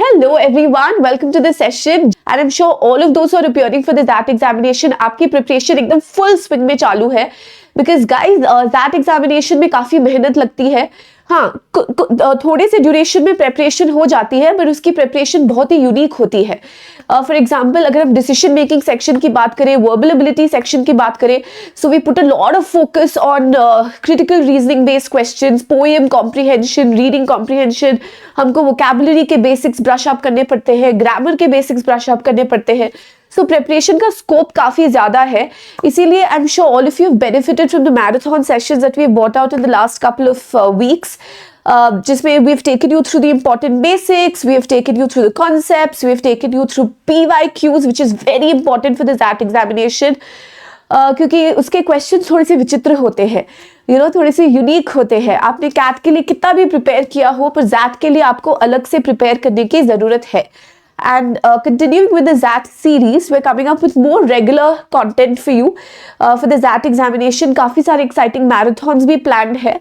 Hello everyone, welcome to the session and I'm sure all of those who are appearing for the ZAT examination आपकी preparation एकदम full swing में चालू है because guys ZAT examination में काफी मेहनत लगती है। हाँ, थोड़े से ड्यूरेशन में प्रेपरेशन हो जाती है पर उसकी प्रेपरेशन बहुत ही यूनिक होती है। फॉर एग्जाम्पल अगर हम डिसीजन मेकिंग सेक्शन की बात करें, वर्बल एबिलिटी सेक्शन की बात करें, so we put a lot of focus on critical reasoning based questions, poem comprehension, reading comprehension, हमको वोकैबुलरी के बेसिक्स ब्रश अप करने पड़ते हैं, ग्रामर के बेसिक्स ब्रश अप करने पड़ते हैं। सो प्रिपरेशन का स्कोप काफी ज्यादा है, इसीलिए I am sure all of you have benefited from the marathon sessions that we have bought out in the last couple of weeks, जिसमें we have taken you through the important basics, we have taken you through the concepts, we have taken you through PYQs which is very important for the ZAT examination, क्योंकि उसके question थोड़े से विचित्र होते हैं, थोड़े से यूनिक होते हैं। आपने कैट के लिए कितना भी प्रिपेयर किया हो पर ZAT के लिए आपको अलग से प्रिपेयर करने की जरूरत है। And continuing with the ZAT series, we're coming up with more regular content for you for the ZAT examination। काफी सारे exciting marathons भी planned है।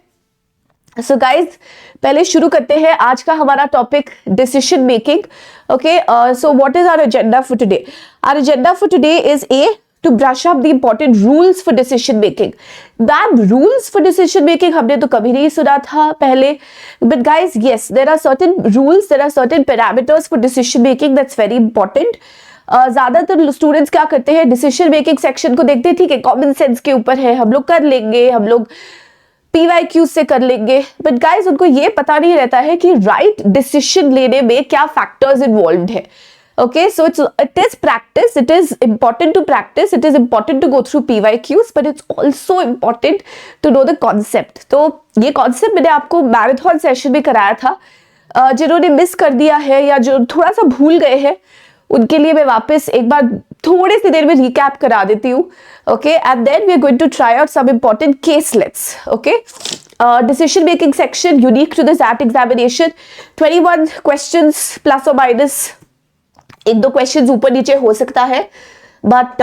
So guys, पहले शुरू करते हैं आज का हमारा topic decision making. Okay, so what is our agenda for today? Our agenda for today is to brush up the important rules for decision making. That rules for decision making हमने तो कभी नहीं सुना था पहले, but guys, yes, there are certain rules, there are certain parameters for decision making that's very important. ज्यादातर students क्या करते हैं, डिसीजन मेकिंग सेक्शन को देखते हैं, ठीक है कॉमन सेंस के ऊपर है, हम लोग कर लेंगे, हम लोग PYQ से कर लेंगे, बट गाइज उनको ये पता नहीं रहता है कि राइट डिसीजन लेने में क्या फैक्टर्स इन्वॉल्व्ड है। Okay, so it is practice, it is important to practice, it is important to go through PYQs, but it's also important to know the concept। तो ये concept मैंने आपको मैराथन सेशन में कराया था। जिन्होंने मिस कर दिया है या जो थोड़ा सा भूल गए हैं उनके लिए मैं वापस एक बार थोड़ी सी देर में रिकैप करा देती हूँ। Okay, and then we are going to try out some important caselets. Okay, decision making section unique to the ZAT examination, 21 questions plus और माइनस एक दो क्वेश्चंस ऊपर नीचे हो सकता है, बट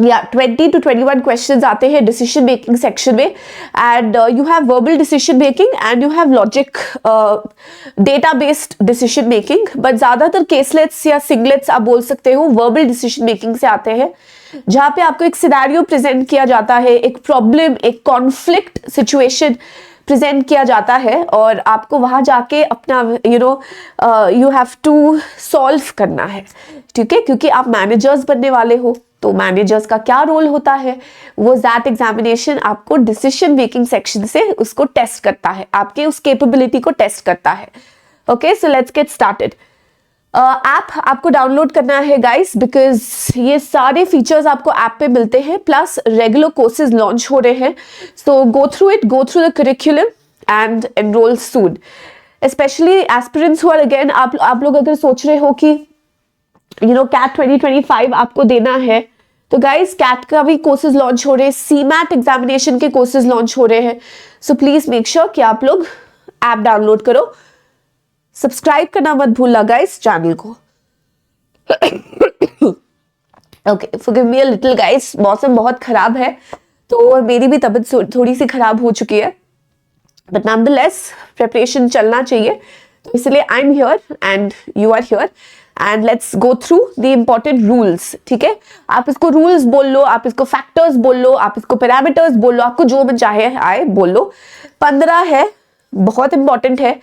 या 20 to 21 क्वेश्चंस आते हैं डिसीजन मेकिंग सेक्शन में। And you have verbal decision making and you have logic data based decision making, but ज्यादातर केसलेट्स या सिंगलेट्स आप बोल सकते हो वर्बल डिसीजन मेकिंग से आते हैं, जहां पे आपको एक सिनेरियो प्रेजेंट किया जाता है, एक प्रॉब्लम, एक कॉन्फ्लिक्ट सिचुएशन प्रेजेंट किया जाता है और आपको वहां जाके अपना यू हैव टू सॉल्व करना है, ठीक है, क्योंकि आप मैनेजर्स बनने वाले हो। तो मैनेजर्स का क्या रोल होता है, वो ZAT एग्जामिनेशन आपको डिसीजन मेकिंग सेक्शन से उसको टेस्ट करता है, आपके उस कैपेबिलिटी को टेस्ट करता है। Okay, so let's get started. App आपको डाउनलोड करना है गाइस, बिकॉज ये सारे फीचर्स आपको ऐप पे मिलते हैं, प्लस रेगुलर कोर्सेज लॉन्च हो रहे हैं। So go through it, go through the curriculum and enrol soon. Specially aspirants who are again, आप लोग अगर सोच रहे हो कि कैट 2025 आपको देना है, तो गाइस कैट का भी कोर्सेज लॉन्च हो रहे हैं, CMAT एग्जामिनेशन के कोर्सेज लॉन्च हो रहे हैं। सो प्लीज मेक श्योर कि आप लोग ऐप डाउनलोड करो, सब्सक्राइब करना मत भूलना गाइस चैनल को। Okay, forgive me a little guys, मौसम बहुत खराब है तो मेरी भी तबीयत थोड़ी सी खराब हो चुकी है, बट नॉनदलेस प्रिपरेशन चलना चाहिए, तो इसलिए I am here and you are here and let's go through the important rules. ठीक है, आप इसको रूल्स बोल लो, आप इसको फैक्टर्स बोल लो, आप इसको पैरामीटर्स बोल लो, आपको जो मन चाहे आए बोल लो। 15 है, बहुत इंपॉर्टेंट है,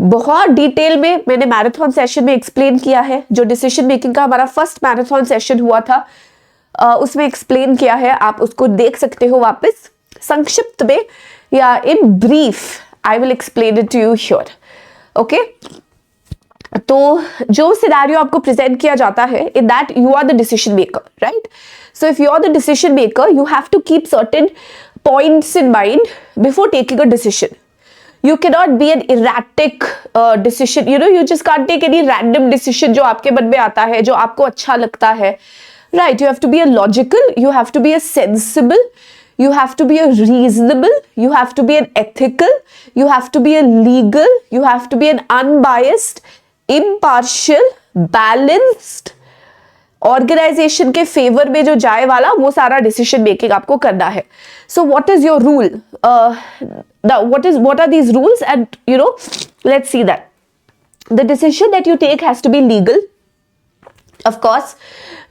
बहुत डिटेल में मैंने मैराथन सेशन में एक्सप्लेन किया है। जो डिसीजन मेकिंग का हमारा फर्स्ट मैराथन सेशन हुआ था उसमें एक्सप्लेन किया है, आप उसको देख सकते हो वापस। संक्षिप्त में या in brief I will explain it to you here. Okay, तो जो सिनेरियो आपको प्रेजेंट किया जाता है, in that you are the decision maker, right? So if you are the decision maker, you have to keep certain points in mind before taking a decision. You cannot be an erratic decision. You just can't take any random decision जो आपके मन में आता है, जो आपको अच्छा लगता है, right? You have to be a logical, you have to be a sensible, you have to be a reasonable, you have to be an ethical, you have to be a legal, you have to be an unbiased, impartial, balanced, organization के favour में जो जाए वाला वो सारा decision making आपको करना है. So what is your rule, what are these rules, and let's see that. The decision that you take has to be legal. Of course,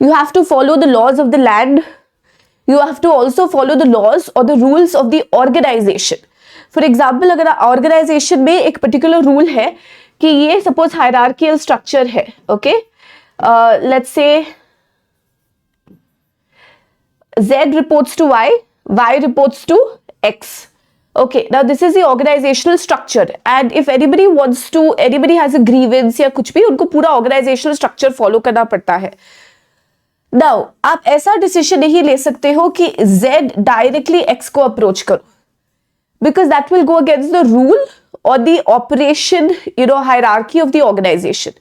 you have to follow the laws of the land. You have to also follow the laws or the rules of the organization. For example, अगर organization में एक particular rule है कि ये suppose hierarchical structure है, okay? Let's say Z reports to Y, Y reports to X. Okay, now this is the organizational structure, and if anybody has a grievance या कुछ भी, उनको पूरा organizational structure follow करना पड़ता है. Now, आप ऐसा डिसीजन नहीं ले सकते हो कि Z डायरेक्टली X को अप्रोच करो, because that will go against the rule or the operation, hierarchy of the organization.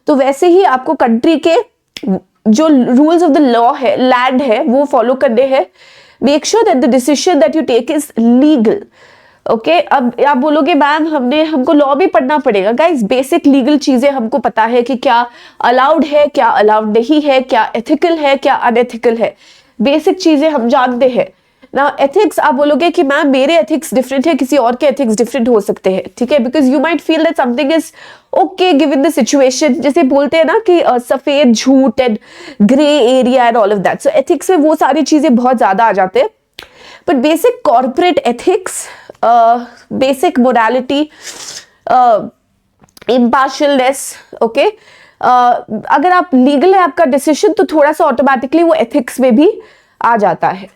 तो वैसे ही आपको कंट्री के जो रूल्स ऑफ द लॉ है, लैंड है, वो फॉलो करने हैं. Make sure that the decision that you take is legal. Okay, अब आप बोलोगे मैम हमको लॉ भी पढ़ना पड़ेगा. गाइस, बेसिक लीगल चीजें हमको पता है कि क्या अलाउड है, क्या अलाउड नहीं है, क्या एथिकल है, क्या अनएथिकल है. बेसिक चीजें हम जानते हैं ना. एथिक्स, आप बोलोगे कि मैम मेरे एथिक्स डिफरेंट है, किसी और के एथिक्स डिफरेंट हो सकते हैं, ठीक है, because you might feel that something is okay given the situation. जैसे बोलते हैं ना कि सफेद झूठ and grey area and all of that. So ethics में वो सारी चीजें बहुत ज्यादा आ जाते हैं. But basic corporate ethics, basic morality, impartialness, okay, अगर आप लीगल है आपका डिसीजन, तो थोड़ा सा ऑटोमेटिकली वो एथिक्स में भी आ जाता है.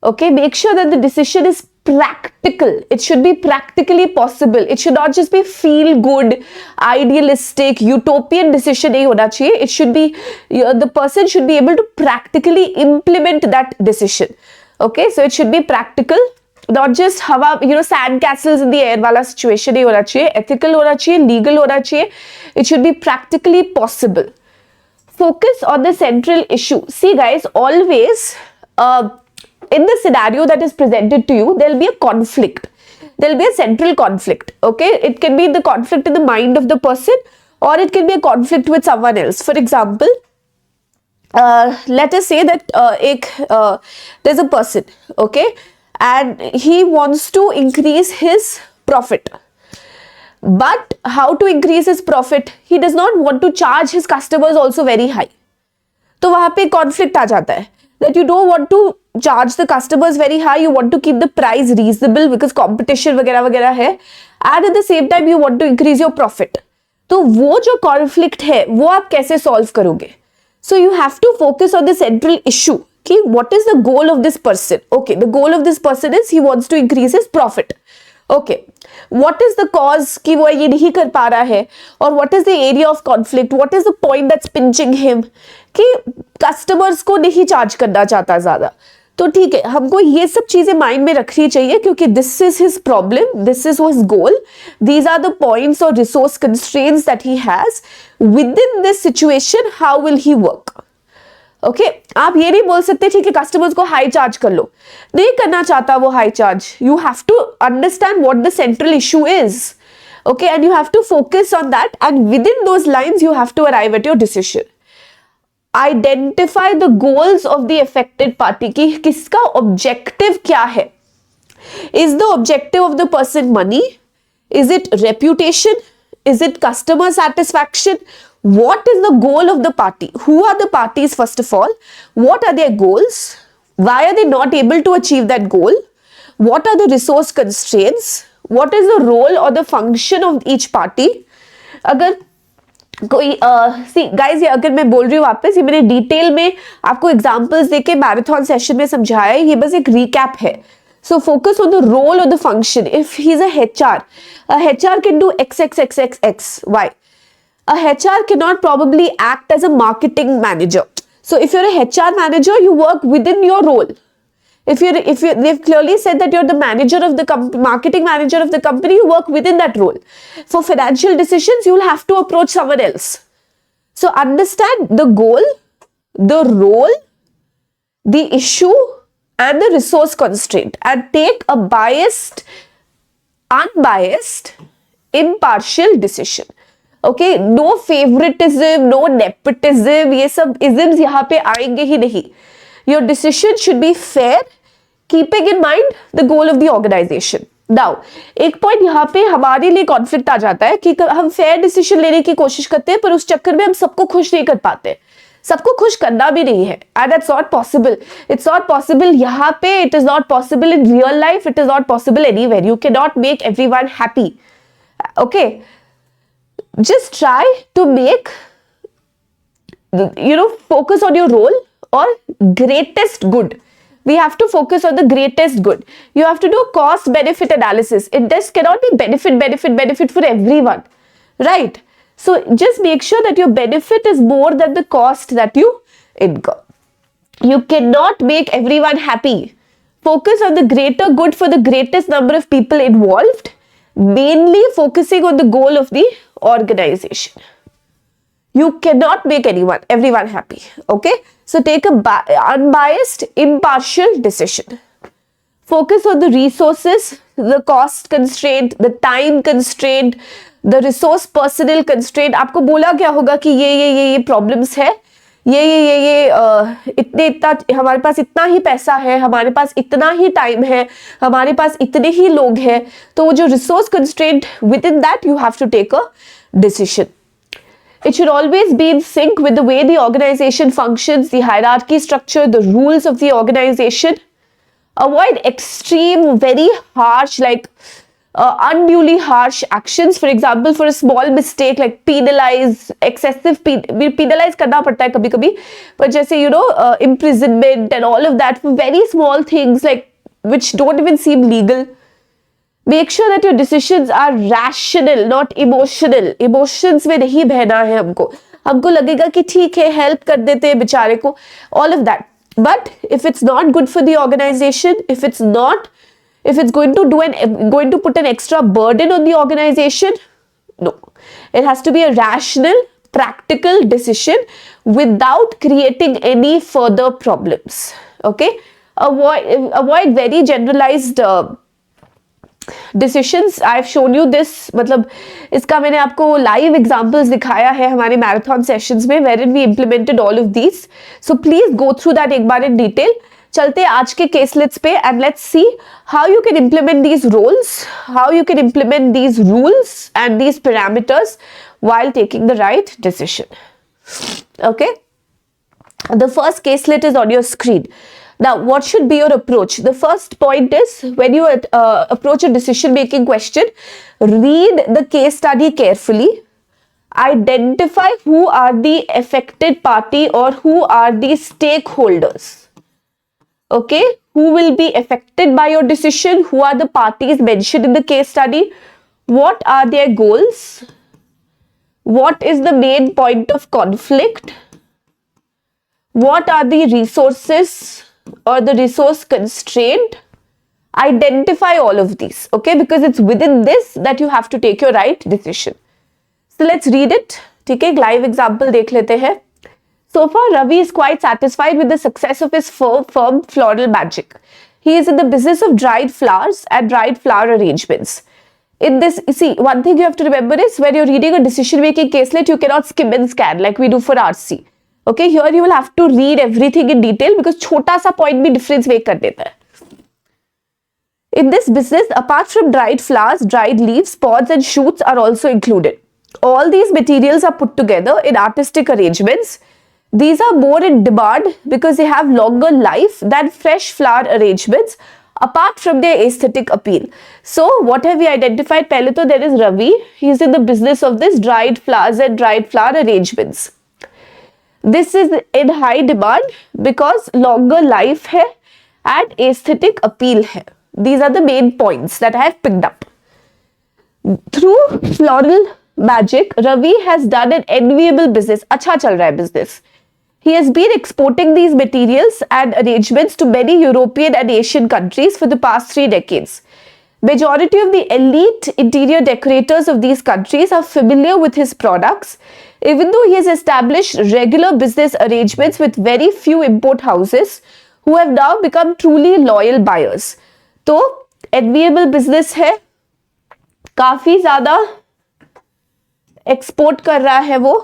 Okay, make sure that the decision is practical. It should be practically possible. It should not just be feel good, idealistic, utopian decision नहीं होना चाहिए. It should be, the person should be able to practically implement that decision. Okay, so it should be practical, not just हवा, sand castles in the air वाला situation नहीं होना चाहिए. Ethical होना चाहिए, legal होना चाहिए. It should be practically possible. Focus on the central issue. See guys, always, in the scenario that is presented to you, there will be a conflict. There will be a central conflict. Okay, it can be the conflict in the mind of the person, or it can be a conflict with someone else. For example, let us say that there's a person, okay, and he wants to increase his profit. But how to increase his profit? He does not want to charge his customers also very high. तो वहां पे conflict आ जाता है. That you don't want to charge the customers very high, you want to keep the price reasonable because competition वगैरह वगैरह है, and at the same time you want to increase your profit. तो वो जो conflict है वो आप कैसे solve करोगे? So you have to focus on the central issue कि what is the goal of this person? Okay, the goal of this person is he wants to increase his profit. Okay, what is the cause कि वो ये नहीं कर पा रहा है, और what is the area of conflict, what is the point that's pinching him कि कस्टमर्स को नहीं चार्ज करना चाहता ज्यादा. तो ठीक है, हमको ये सब चीजें माइंड में रखनी चाहिए क्योंकि this is his problem, this is his goal, these are the points और resource constraints that he has. Within this situation how will he work. Okay, आप ये नहीं बोल सकते ठीक है कस्टमर्स को हाई चार्ज कर लो, नहीं करना चाहता वो high charge. You have to understand what the central issue is. Okay, and you have to focus on that, and within those lines you have to arrive at your decision. Identify the goals of the affected party कि किसका objective क्या है. Is the objective of the person money? Is it reputation? Is it customer satisfaction? What is the goal of the party? Who are the parties first of all? What are their goals? Why are they not able to achieve that goal? What are the resource constraints? What is the role or the function of each party? अगर कोई see guys, ये अगर मैं बोल रही हूँ वापस, ये मैंने डिटेल में आपको एग्जांपल्स देके मैराथन सेशन में समझाया है, ये बस एक रिकैप है. So focus on the role और the function. If he is a HR can do XXXXXY. A HR cannot probably act as a marketing manager. So if you're a HR manager, you work within your role. If they've clearly said that you're the manager of the marketing manager of the company, you work within that role. For financial decisions, you'll have to approach someone else. So understand the goal, the role, the issue, and the resource constraint, and take a biased, unbiased, impartial decision. Okay, no favoritism, no nepotism, ये सब isms यहाँ पे आएंगे ही नहीं. Your decision should be fair, keeping in mind the goal of the organization. Now एक point यहाँ पे हमारे लिए कॉन्फ्लिक्ट आ जाता है कि हम फेयर डिसीजन लेने की कोशिश करते हैं, पर उस चक्कर में हम सबको खुश नहीं कर पाते, सबको खुश करना भी नहीं है, and that's not possible. It's not possible यहाँ पे, it is not possible in real life, it is not possible anywhere. You can not make everyone happy. Okay, just try to make, focus on your role or greatest good. We have to focus on the greatest good. You have to do cost benefit analysis. It just cannot be benefit for everyone, right? So just make sure that your benefit is more than the cost that you incur. You cannot make everyone happy. Focus on the greater good for the greatest number of people involved, mainly focusing on the goal of the organization. You cannot make everyone happy. Okay, so take a unbiased, impartial decision. Focus on the resources, the cost constraint, the time constraint, the resource personnel constraint. आपको बोला क्या होगा कि ये problems है, ये इतना हमारे पास इतना ही पैसा है, हमारे पास इतना ही टाइम है, हमारे पास इतने ही लोग हैं. तो वो जो resource constraint, within that you have to take a decision. It should always be in sync with the way the organization functions, the hierarchy structure, the rules of the organization. Avoid extreme, very harsh, like unduly harsh actions. For example, for a small mistake, like penalize, penalize करना पड़ता है कभी-कभी, but जैसे imprisonment and all of that for very small things like which don't even seem legal. Make sure that your decisions are rational, not emotional. Emotions में नहीं बहना है हमको लगेगा कि ठीक है, help कर देते हैं बेचारे को, all of that. But if it's not good for the organization, if it's going to put an extra burden on the organization, no. It has to be a rational, practical decision without creating any further problems. Okay? Avoid very generalized decisions. I've shown you this, मतलब इसका मैंने आपको live examples दिखाया है हमारे marathon sessions में, wherein we implemented all of these. So please go through that एक बार in detail. चलते हैं आज के caselets पे and let's see how you can implement these roles, how you can implement these rules and these parameters while taking the right decision. Okay? The first caselet is on your screen. Now, what should be your approach? The first point is, when you approach a decision-making question, read the case study carefully. Identify who are the affected party or who are the stakeholders. Okay? Who will be affected by your decision? Who are the parties mentioned in the case study? What are their goals? What is the main point of conflict? What are the resources or the resource constraint? Identify all of these, okay? Because it's within this that you have to take your right decision. So let's read it. ठीक है, live example देख लेते हैं. So far, Ravi is quite satisfied with the success of his firm Floral Magic. He is in the business of dried flowers and dried flower arrangements. In this, see, one thing you have to remember is when you're reading a decision-making caselet, you cannot skim and scan like we do for RC. Okay, here you will have to read everything in detail because छोटा सा point भी difference make कर देता है. In this business, apart from dried flowers, dried leaves, pods and shoots are also included. All these materials are put together in artistic arrangements. These are more in demand because they have longer life than fresh flower arrangements, apart from their aesthetic appeal. So, what have we identified? पहले तो there is Ravi. He is in the business of this dried flowers and dried flower arrangements. This is in high demand because longer life hai and aesthetic appeal hai. These are the main points that I have picked up. Through Floral Magic, Ravi has done an enviable business. अच्छा चल रहा है business. He has been exporting these materials and arrangements to many European and Asian countries for the past 3 decades. Majority of the elite interior decorators of these countries are familiar with his products. Even though he has established regular business arrangements with very few import houses who have now become truly loyal buyers. तो enviable business है, काफी ज़्यादा export कर रहा है वो,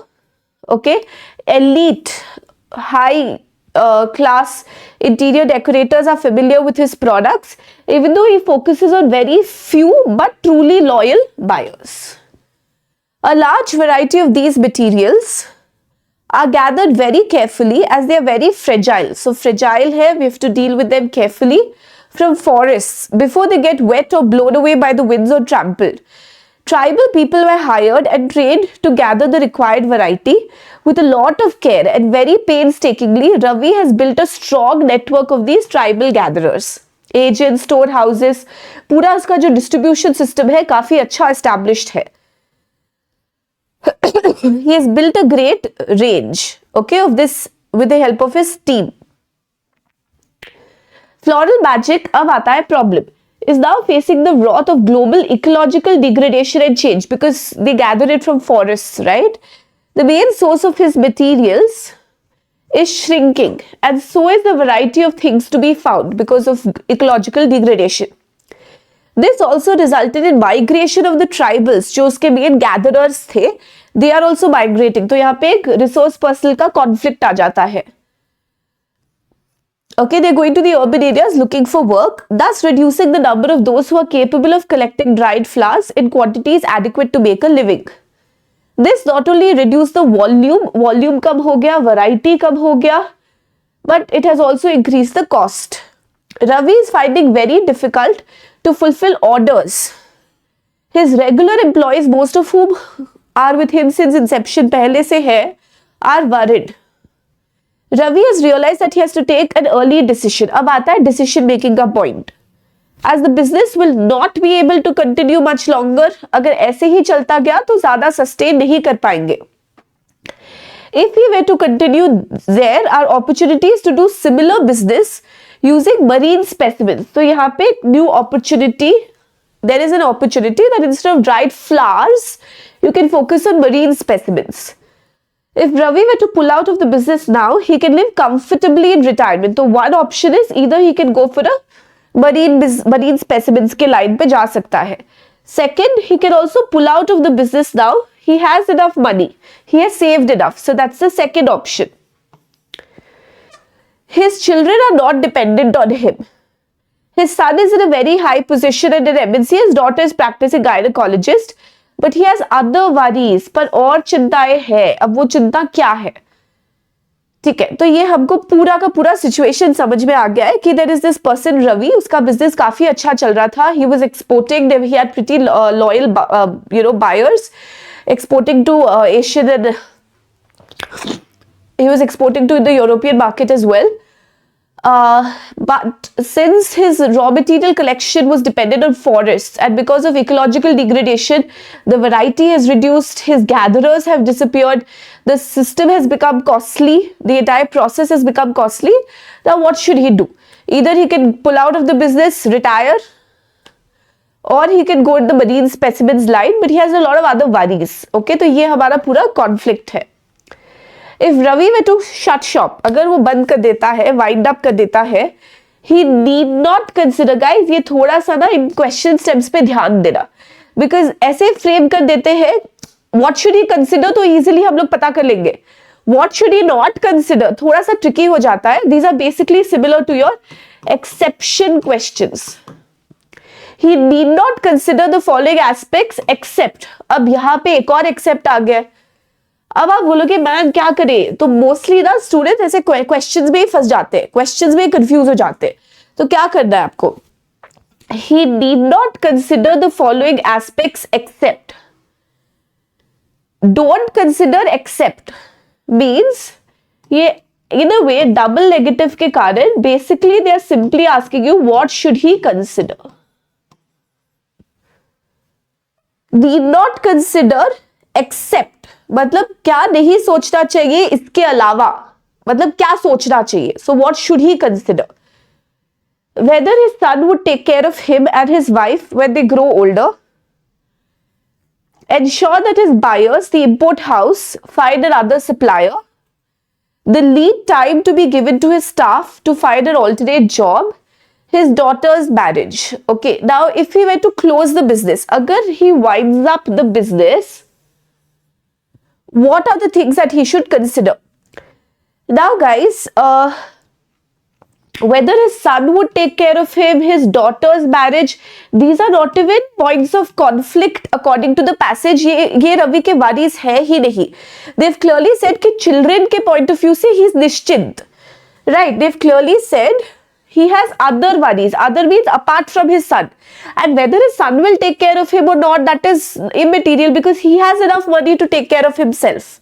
okay? Elite, high class interior decorators are familiar with his products, even though he focuses on very few but truly loyal buyers. A large variety of these materials are gathered very carefully as they are very fragile. So fragile hai, we have to deal with them carefully from forests before they get wet or blown away by the winds or trampled. Tribal people were hired and trained to gather the required variety with a lot of care, and very painstakingly Ravi has built a strong network of these tribal gatherers. Agents, storehouses, पूरा उसका जो distribution system है काफी अच्छा established है. He has built a great range, okay, of this with the help of his team. Floral magic, अब आता है problem, is now facing the wrath of global ecological degradation and change because they gather it from forests, right? The main source of his materials is shrinking, and so is the variety of things to be found because of ecological degradation. This also resulted in migration of the tribals, जो उसके main gatherers थे, they are also migrating. तो यहाँ पे एक resource personal का conflict आ जाता है. Okay, they're going to the urban areas looking for work, thus reducing the number of those who are capable of collecting dried flowers in quantities adequate to make a living. This not only reduced the volume कम हो गया, variety कम हो गया, but it has also increased the cost. Ravi is finding very difficult to fulfill orders. His regular employees, most of whom are with him since inception, पहले से है, are worried. Ravi has realized that he has to take an early decision. अब आता है decision making का point. As the business will not be able to continue much longer, अगर ऐसे ही चलता गया तो ज़्यादा sustain नहीं कर पाएंगे. If we were to continue, there are opportunities to do similar business using marine specimens. तो यहाँ पे एक new opportunity, there is an opportunity that instead of dried flowers, you can focus on marine specimens. If Ravi were to pull out of the business now, he can live comfortably in retirement. So one option is either he can go for a marine specimens के line पे जा सकता है. Second, he can also pull out of the business now. He has enough money. He has saved enough. So that's the second option. His children are not dependent on him. His son is in a very high position in an MNC. His daughter is practicing gynecologist. But he has other worries. पर और चिंताएं हैं. अब वो चिंता क्या है? ठीक है, तो ये हमको पूरा का पूरा सिचुएशन समझ में आ गया है कि there is this person Ravi, उसका बिजनेस काफी अच्छा चल रहा था. He was exporting, he had pretty loyal buyers, exporting to Asian, and he was exporting to the European market as well. But since his raw material collection was dependent on forests, and because of ecological degradation, the variety has reduced, his gatherers have disappeared, the system has become costly, the entire process has become costly. Now what should he do? Either he can pull out of the business, retire, or he can go in the marine specimens line, but he has a lot of other worries. Okay, तो ये हमारा पूरा conflict है. If Ravi were to shut shop, अगर वो बंद कर देता है, wind up कर देता है, he need not consider, guys, ये थोड़ा सा ना इन question steps पे ध्यान देना, because ऐसे frame कर देते हैं, what should he consider तो easily हम लोग पता कर लेंगे. What should he not consider थोड़ा सा tricky हो जाता है. These are basically similar to your exception questions. He need not consider the following aspects except. अब यहाँ पे एक और except आ गया. अब आप बोलोगे मैम क्या करें, तो मोस्टली ना स्टूडेंट ऐसे क्वेश्चंस में ही फंस जाते हैं, क्वेश्चंस में कंफ्यूज हो जाते हैं. तो क्या करना है आपको? He need not consider the following aspects except. Don't consider except means ये in a way double negative के कारण basically they are simply asking you what should he consider. Need not consider except मतलब क्या नहीं सोचना चाहिए इसके अलावा, मतलब क्या सोचना चाहिए. So what should he consider? Whether his son would take care of him and his wife when they grow older. Ensure that his buyers, the import house, find another supplier. The lead time to be given to his staff to find an alternate job. His daughter's marriage. Okay, now if he were to close the business, agar he winds up the business, what are the things that he should consider? Now guys, whether his son would take care of him, his daughter's marriage, these are not even points of conflict according to the passage. ये रवि के worries है ही नहीं. They've clearly said कि children के point of view से he's निश्चिंत. Right, they've clearly said he has other worries. Other means apart from his son. And whether his son will take care of him or not, that is immaterial because he has enough money to take care of himself.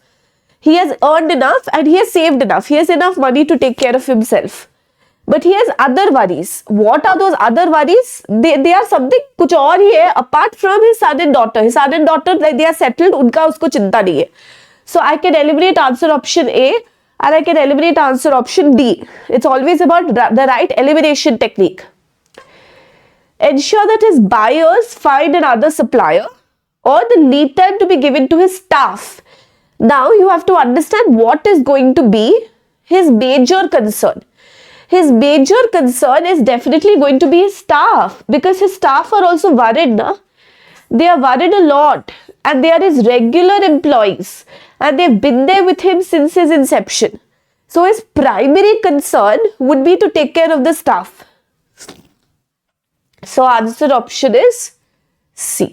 He has earned enough and he has saved enough. He has enough money to take care of himself. But he has other worries. What are those other worries? They are something कुछ और ही है apart from his son and daughter. His son and daughter, like, they are settled. उनका उसको चिंता नहीं है. So I can eliminate answer option A and I can eliminate answer option D. It's always about the right elimination technique. Ensure that his buyers find another supplier or the lead time to be given to his staff. Now you have to understand what is going to be his major concern. His major concern is definitely going to be his staff because his staff are also worried. Na? They are worried a lot and they are his regular employees and they've been there with him since his inception. So his primary concern would be to take care of the staff. So answer option is C.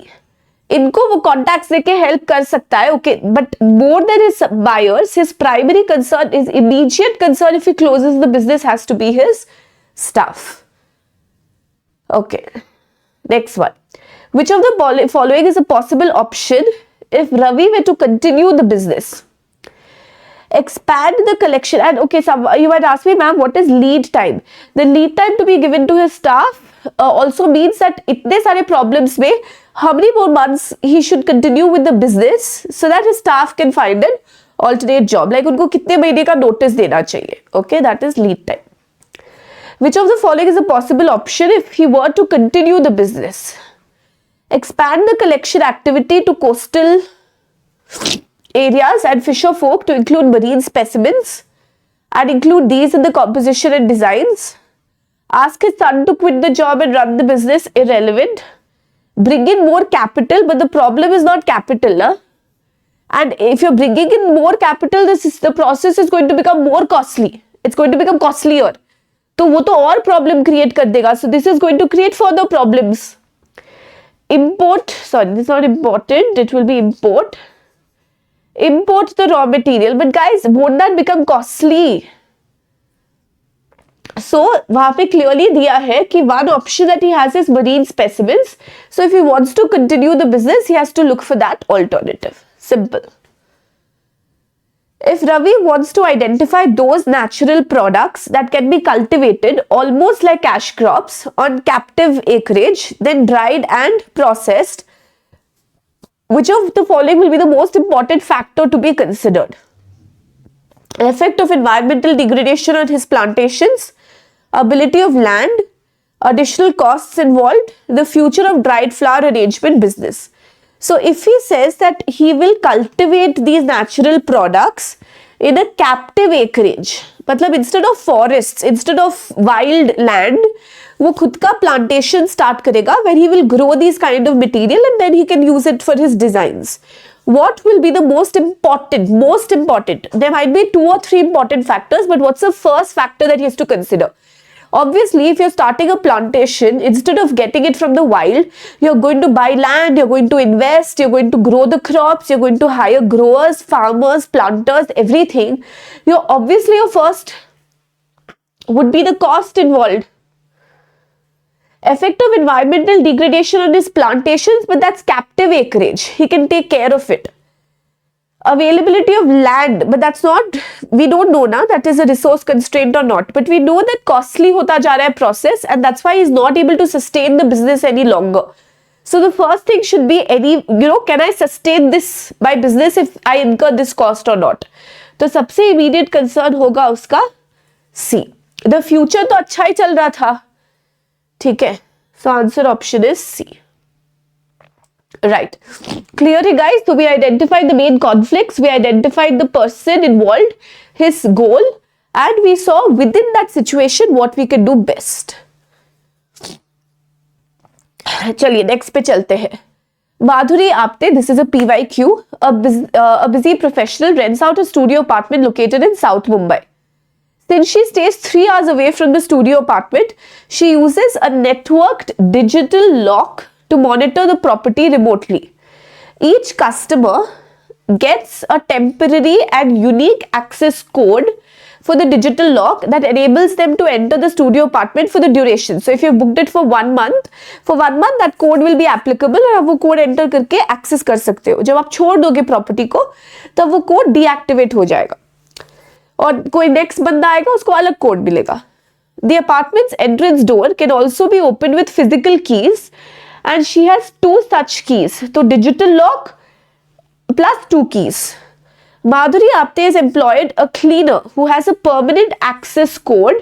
इनको वो contacts देके help कर सकता है, okay, but more than his buyers, his primary concern, is immediate concern if he closes the business has to be his staff. Okay, next one. Which of the following is a possible option if Ravi were to continue the business? Expand the collection. And okay, so you might ask me, ma'am, what is lead time? The lead time to be given to his staff also means that itne sare problems mein how many more months he should continue with the business so that his staff can find an alternate job. Like unko kitne mahine ka notice dena chahiye. Okay, that is lead time. Which of the following is a possible option if he were to continue the business? Expand the collection activity to coastal areas and fisher folk to include marine specimens and include these in the composition and designs. Ask his son to quit the job and run the business, irrelevant. Bring in more capital, but the problem is not capital. Huh? And if you're bringing in more capital, the process is going to become more costly. It's going to become costlier. तो वो तो और problem create कर देगा. So this is going to create further problems. Import, sorry, this is not important. It will be import. Import the raw material, but guys, won't that become costly? So वहाँ पे clearly दिया है कि one option that he has is marine specimens. So if he wants to continue the business, he has to look for that alternative. Simple. If Ravi wants to identify those natural products that can be cultivated almost like cash crops on captive acreage, then dried and processed, which of the following will be the most important factor to be considered? Effect of environmental degradation on his plantations, ability of land, additional costs involved, the future of dried flower arrangement business. So if he says that he will cultivate these natural products in a captive acreage, मतलब instead of forests, instead of wild land, वो खुद का plantation start करेगा where he will grow these kind of material and then he can use it for his designs. What will be the most important? Most important. There might be 2 or 3 important factors, but what's the first factor that he has to consider? Obviously, if you're starting a plantation, instead of getting it from the wild, you're going to buy land, you're going to invest, you're going to grow the crops, you're going to hire growers, farmers, planters, everything. Obviously, your first would be the cost involved. Effect of environmental degradation on his plantations, but that's captive acreage. He can take care of it. Availability of land, but that's not, we don't know now that is a resource constraint or not, but we know that costly hota ja raha hai process and that's why he's not able to sustain the business any longer. So the first thing should be can I sustain this my business if I incur this cost or not? तो सबसे immediate concern होगा उसका C. The future तो अच्छा ही चल रहा था, ठीक है, so answer option is C. Right. Clear, guys? So we identified the main conflicts, we identified the person involved, his goal, and we saw within that situation what we could do best. चलिए next पे चलते हैं. Madhuri Apte, this is a PYQ. A busy professional rents out a studio apartment located in South Mumbai. Since she stays 3 hours away from the studio apartment, she uses a networked digital lock to monitor the property remotely. Each customer gets a temporary and unique access code for the digital lock that enables them to enter the studio apartment for the duration. So if you booked it for 1 month, that code will be applicable और आप वो code enter करके access कर सकते हो. जब आप छोड़ दोगे प्रॉपर्टी को तब वो कोड डीएक्टिवेट हो जाएगा और कोई नेक्स्ट बंदा आएगा उसको अलग कोड मिलेगा. The apartment's entrance door can also be opened with physical keys and she has 2 such keys. So digital lock plus 2 keys. Madhuri Apte has employed a cleaner who has a permanent access code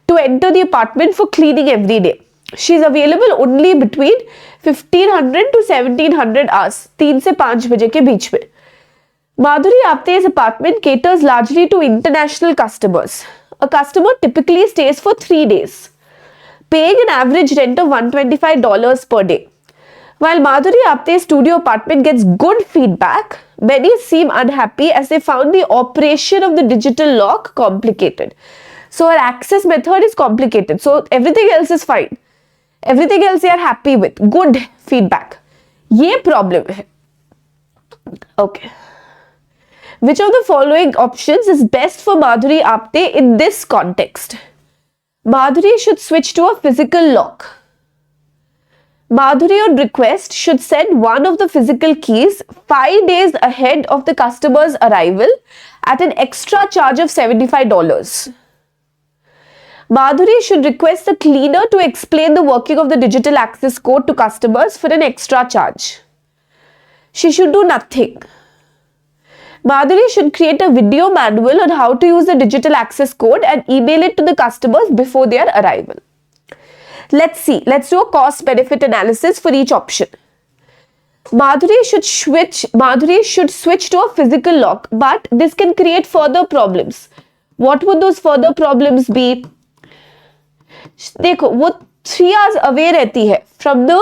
to enter the apartment for cleaning every day. She is available only between 1500 to 1700 hours, 3 से 5 बजे के बीच में. Madhuri Apte's apartment caters largely to international customers. A customer typically stays for 3 days, paying an average rent of $125 per day. While Madhuri Apte's studio apartment gets good feedback, many seem unhappy as they found the operation of the digital lock complicated. So her access method is complicated. So everything else is fine. Everything else they are happy with. Good feedback. ये problem है. Okay. Which of the following options is best for Madhuri Apte in this context? Madhuri should switch to a physical lock. Madhuri on request should send one of the physical keys 5 days ahead of the customer's arrival at an extra charge of $75. Madhuri should request the cleaner to explain the working of the digital access code to customers for an extra charge. She should do nothing. Madhuri should create a video manual on how to use the digital access code and email it to the customers before their arrival. Let's see. Let's do a cost-benefit analysis for each option. Madhuri should switch to a physical lock, but this can create further problems. What would those further problems be? देखो, वो 3 hours away रहती है from the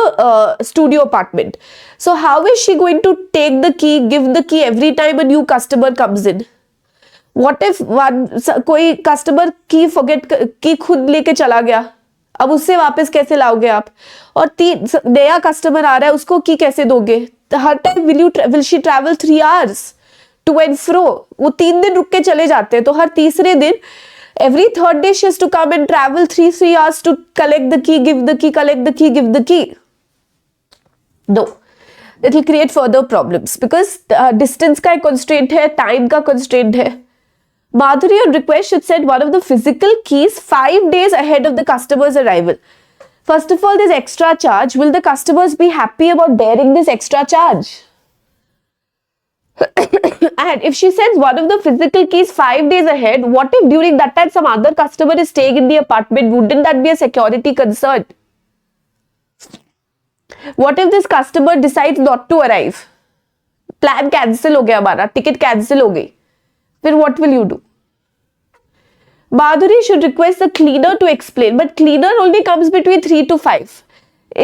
studio apartment. So how is she going to take the key, give the key every time a new customer comes in? What if कोई customer की खुद लेके चला गया? अब उससे वापस कैसे लाओगे आप? और नया कस्टमर आ रहा है उसको की कैसे दोगे? हर time will she travel 3 hours to and fro? वो 3 दिन रुक के चले जाते हैं तो हर तीसरे दिन every third day she has to come and travel 3 hours to collect the key, give the key, collect the key, give the key. No, it will create further problems because distance का एक constraint है, time का constraint है. Madhuri on request should send one of the physical keys 5 days ahead of the customer's arrival. First of all, this extra charge, will the customers be happy about bearing this extra charge? And if she sends one of the physical keys 5 days ahead, what if during that time some other customer is staying in the apartment? Wouldn't that be a security concern? What if this customer decides not to arrive? Plan cancel हो गया हमारा, ticket cancel हो गई. Then what will you do? Madhuri should request the cleaner to explain, but cleaner only comes between 3 to 5.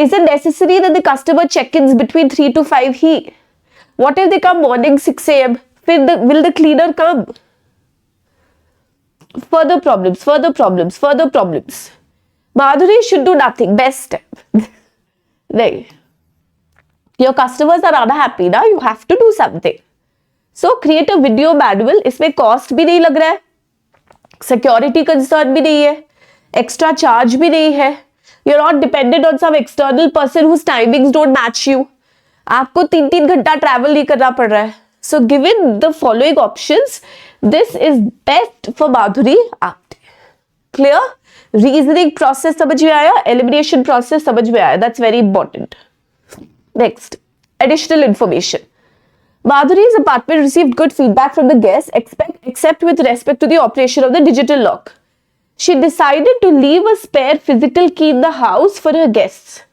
Is it necessary that the customer check-ins between 3 to 5? What if they come morning 6 a.m.? Will the cleaner come? Further problems. Madhuri should do nothing. Best step. Your customers are unhappy now. You have to do something. So create a video manual. इसमें cost भी नहीं लग रहा है, security concern भी नहीं है, extra charge भी नहीं है. You're not dependent on some external person whose timings don't match you. आपको 3 घंटा travel नहीं करना पड़ रहा है. So given the following options, this is best for Madhuri Apte. Clear? Reasoning process समझ में आया, elimination process समझ में आया. That's very important. Next, additional information. Madhuri's apartment received good feedback from the guests, except with respect to the operation of the digital lock. She decided to leave a spare physical key in the house for her guests.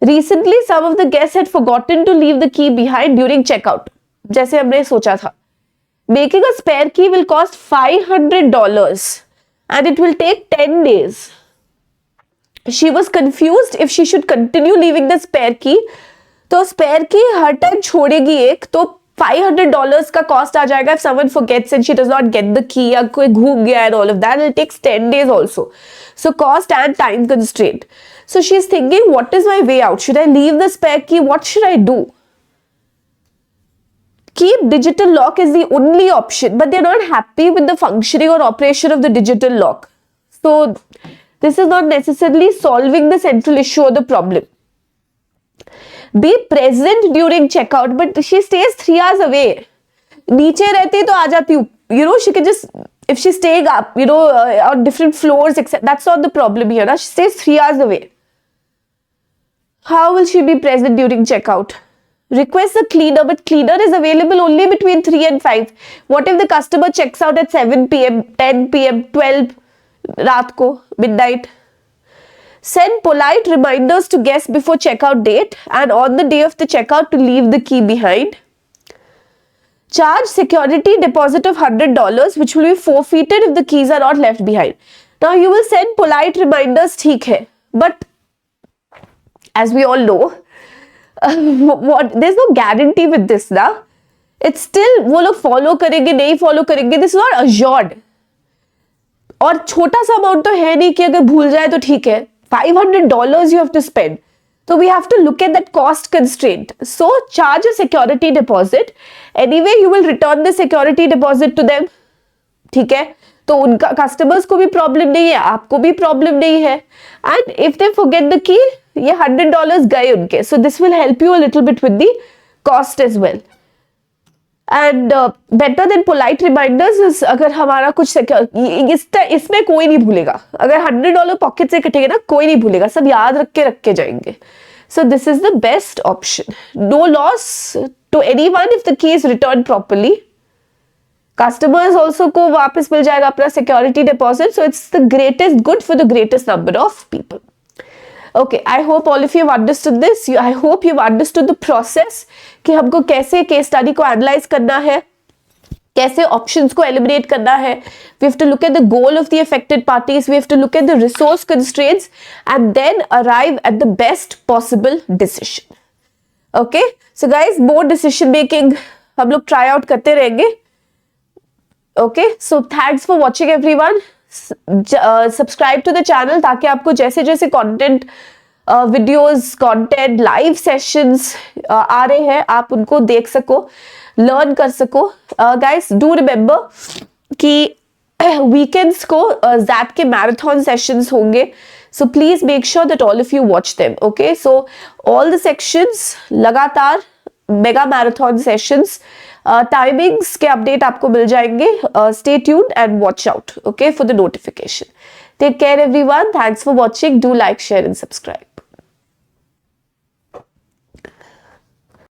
Recently, some of the guests had forgotten to leave the key behind during checkout. जैसे हमने सोचा था. Making a spare key will cost $500 and it will take 10 days. She was confused if she should continue leaving the spare key. तो spare key हर time छोड़ेगी एक तो $500 का cost आ जाएगा if someone forgets and she does not get the key, या कोई घूम गया and all of that. It takes 10 days also. So cost and time constraint. So she's thinking, what is my way out? Should I leave the spare key? What should I do? Keep digital lock is the only option, but they're not happy with the functioning or operation of the digital lock. So this is not necessarily solving the central issue or the problem. Be present during checkout, but she stays 3 hours away. नीचे रहती तो आ जाती हूँ. You know, she can just, if she's staying up, you know, on different floors, etc. That's not the problem here. She stays 3 hours away. How will she be present during checkout? Request the cleaner, but cleaner is available only between 3 and 5. What if the customer checks out at 7 p.m., 10 p.m., 12 रात को, midnight? Send polite reminders to guests before checkout date and on the day of the checkout to leave the key behind. Charge security deposit of $100 which will be forfeited if the keys are not left behind. Now you will send polite reminders, ठीक है, but as we all know, there's no guarantee with this ना. It's still वो लोग follow करेंगे नहीं follow करेंगे, this is not assured. और छोटा सा अमाउंट तो है नहीं कि अगर भूल जाए तो ठीक है. $500 you have to spend. So we have to look at that cost constraint. So charge a security deposit. Anyway, you will return the security deposit to them. ठीक है? तो उनका customers को भी problem नहीं है, आपको भी problem नहीं है. And if they forget the key, ये $100 गए उनके. So this will help you a little bit with the cost as well. And better than polite reminders is अगर हमारा कुछ इसमें कोई नहीं भूलेगा. अगर $100 पॉकेट से कटेगा ना, कोई नहीं भूलेगा, सब याद रख के जाएंगे. So this is the best option. No loss to anyone if the key is returned properly. Customers also को वापस मिल जाएगा अपना security deposit. So it's the greatest good for the greatest number of people. Okay, I hope all of you have understood this. I hope you've understood the process कि हमको कैसे case study को analyse करना है, कैसे options को eliminate करना है. We have to look at the goal of the affected parties. We have to look at the resource constraints and then arrive at the best possible decision. Okay, so guys, more decision making हम लोग try out करते रहेंगे. Okay, so thanks for watching everyone. Subscribe to the channel ताकि आपको जैसे जैसे content videos, content, live sessions आ रहे हैं आप उनको देख सको, लर्न कर सको. गाइस डू रिमेंबर कि वीकेंड्स को ज़ैट के मैराथन सेशंस होंगे. So please make sure that all of you watch them. Okay, so all the sections लगातार मेगा मैराथन सेशंस, टाइमिंग्स के अपडेट आपको मिल जाएंगे. Stay tuned and watch out, okay, for the notification. Take care everyone. Thanks for watching. Do like, share and subscribe.